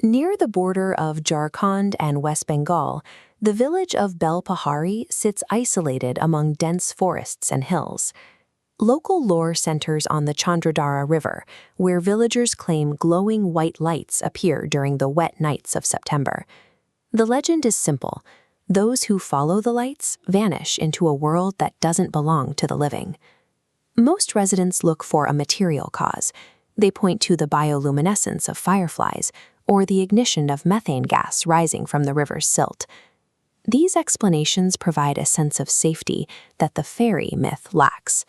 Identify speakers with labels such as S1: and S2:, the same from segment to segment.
S1: Near the border of Jharkhand and West Bengal, the village of Belpahari sits isolated among dense forests and hills. Local lore centers on the Chandradhara River, where villagers claim glowing white lights appear during the wet nights of September. The legend is simple. Those who follow the lights vanish into a world that doesn't belong to the living. Most residents look for a material cause. They point to the bioluminescence of fireflies or the ignition of methane gas rising from the river's silt. These explanations provide a sense of safety that the fairy myth lacks.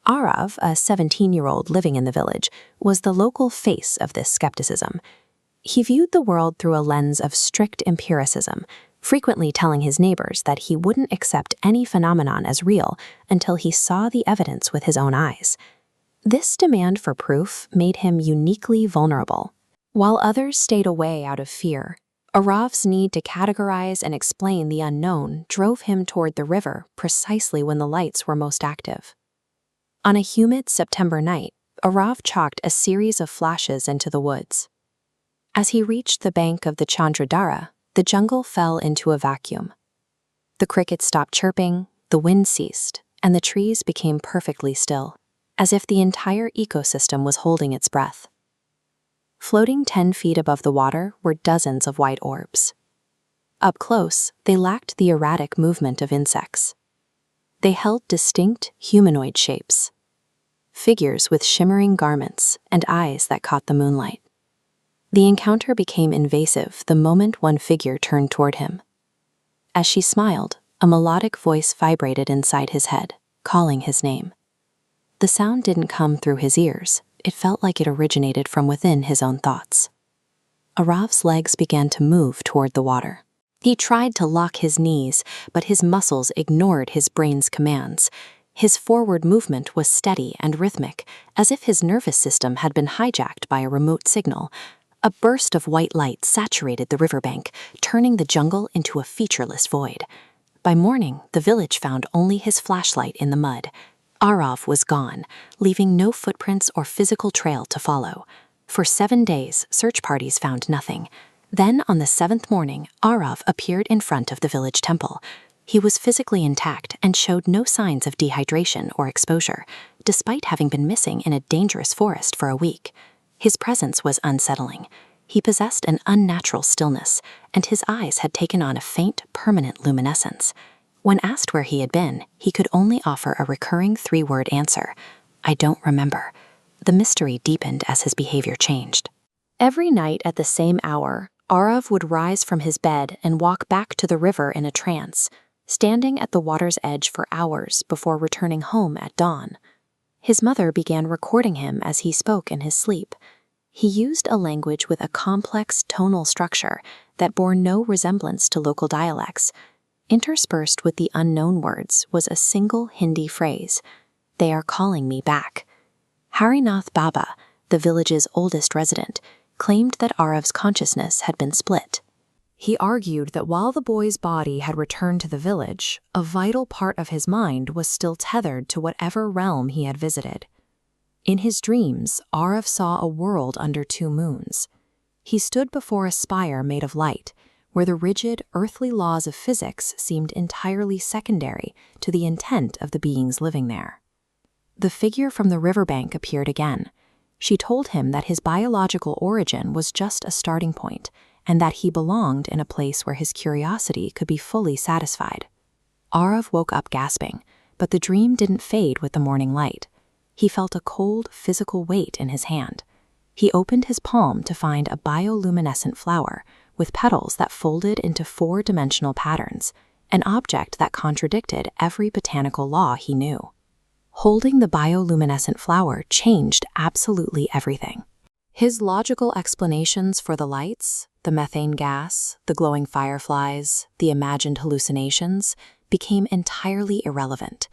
S1: Arav, a 17-year-old living in the village, was the local face of this skepticism. He viewed the world through a lens of strict empiricism, frequently telling his neighbors that he wouldn't accept any phenomenon as real until he saw the evidence with his own eyes. This demand for proof made him uniquely vulnerable. While others stayed away out of fear, Arav's need to categorize and explain the unknown drove him toward the river precisely when the lights were most active. On a humid September night, Arav chalked a series of flashes into the woods. As he reached the bank of the Chandradhara, the jungle fell into a vacuum. The crickets stopped chirping, the wind ceased, and the trees became perfectly still, as if the entire ecosystem was holding its breath. Floating 10 feet above the water were dozens of white orbs. Up close, they lacked the erratic movement of insects. They held distinct, humanoid shapes. Figures with shimmering garments and eyes that caught the moonlight. The encounter became invasive the moment one figure turned toward him. As she smiled, a melodic voice vibrated inside his head, calling his name. The sound didn't come through his ears. It felt like it originated from within his own thoughts. Arav's legs began to move toward the water. He tried to lock his knees, but his muscles ignored his brain's commands. His forward movement was steady and rhythmic, as if his nervous system had been hijacked by a remote signal. A burst of white light saturated the riverbank, turning the jungle into a featureless void. By morning, the village found only his flashlight in the mud. Arav was gone, leaving no footprints or physical trail to follow. For 7 days, search parties found nothing. Then, on the 7th morning, Arav appeared in front of the village temple. He was physically intact and showed no signs of dehydration or exposure, despite having been missing in a dangerous forest for a week. His presence was unsettling. He possessed an unnatural stillness, and his eyes had taken on a faint, permanent luminescence. When asked where he had been, he could only offer a recurring 3-word answer: "I don't remember." The mystery deepened as his behavior changed. Every night at the same hour, Arav would rise from his bed and walk back to the river in a trance, standing at the water's edge for hours before returning home at dawn. His mother began recording him as he spoke in his sleep. He used a language with a complex tonal structure that bore no resemblance to local dialects. Interspersed with the unknown words was a single Hindi phrase: "They are calling me back." Harinath Baba, the village's oldest resident, claimed that Arav's consciousness had been split. He argued that while the boy's body had returned to the village, a vital part of his mind was still tethered to whatever realm he had visited. In his dreams, Arav saw a world under 2 moons. He stood before a spire made of light, where the rigid, earthly laws of physics seemed entirely secondary to the intent of the beings living there. The figure from the riverbank appeared again. She told him that his biological origin was just a starting point, and that he belonged in a place where his curiosity could be fully satisfied. Arav woke up gasping, but the dream didn't fade with the morning light. He felt a cold, physical weight in his hand. He opened his palm to find a bioluminescent flower with petals that folded into 4-dimensional patterns, an object that contradicted every botanical law he knew. Holding the bioluminescent flower changed absolutely everything. His logical explanations for the lights, the methane gas, the glowing fireflies, the imagined hallucinations, became entirely irrelevant.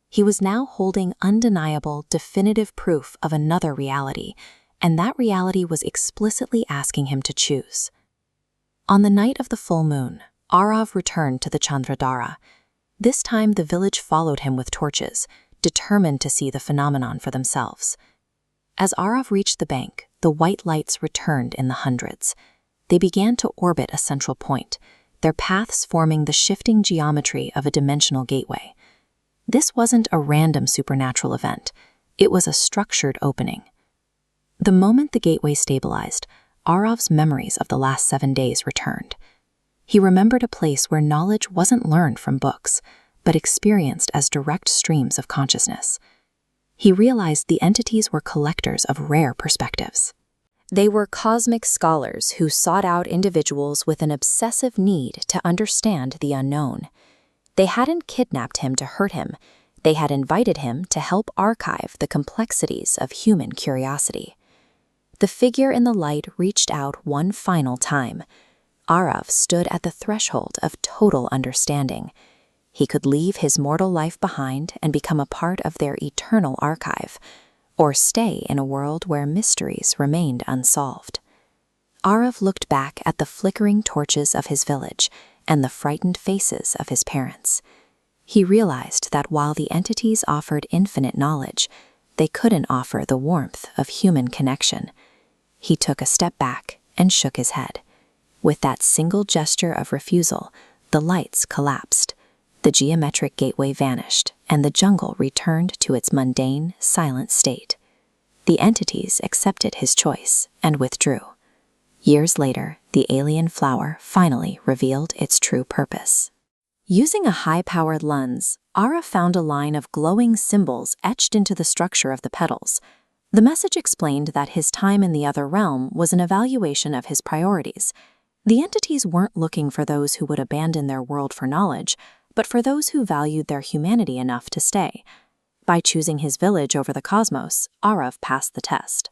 S1: He was now holding undeniable, definitive proof of another reality, and that reality was explicitly asking him to choose. On the night of the full moon, Arav returned to the Chandradhara. This time the village followed him with torches, determined to see the phenomenon for themselves. As Arav reached the bank, the white lights returned in the hundreds. They began to orbit a central point, their paths forming the shifting geometry of a dimensional gateway. This wasn't a random supernatural event. It was a structured opening. The moment the gateway stabilized, Arav's memories of the last 7 days returned. He remembered a place where knowledge wasn't learned from books, but experienced as direct streams of consciousness. He realized the entities were collectors of rare perspectives. They were cosmic scholars who sought out individuals with an obsessive need to understand the unknown. They hadn't kidnapped him to hurt him. They had invited him to help archive the complexities of human curiosity. The figure in the light reached out one final time. Arav stood at the threshold of total understanding. He could leave his mortal life behind and become a part of their eternal archive, or stay in a world where mysteries remained unsolved. Arav looked back at the flickering torches of his village and the frightened faces of his parents. He realized that while the entities offered infinite knowledge, they couldn't offer the warmth of human connection. He took a step back and shook his head. With that single gesture of refusal, the lights collapsed. The geometric gateway vanished, and the jungle returned to its mundane, silent state. The entities accepted his choice and withdrew. Years later, the alien flower finally revealed its true purpose. Using a high-powered lens, Ara found a line of glowing symbols etched into the structure of the petals. The message explained that his time in the other realm was an evaluation of his priorities. The entities weren't looking for those who would abandon their world for knowledge, but for those who valued their humanity enough to stay. By choosing his village over the cosmos, Arav passed the test.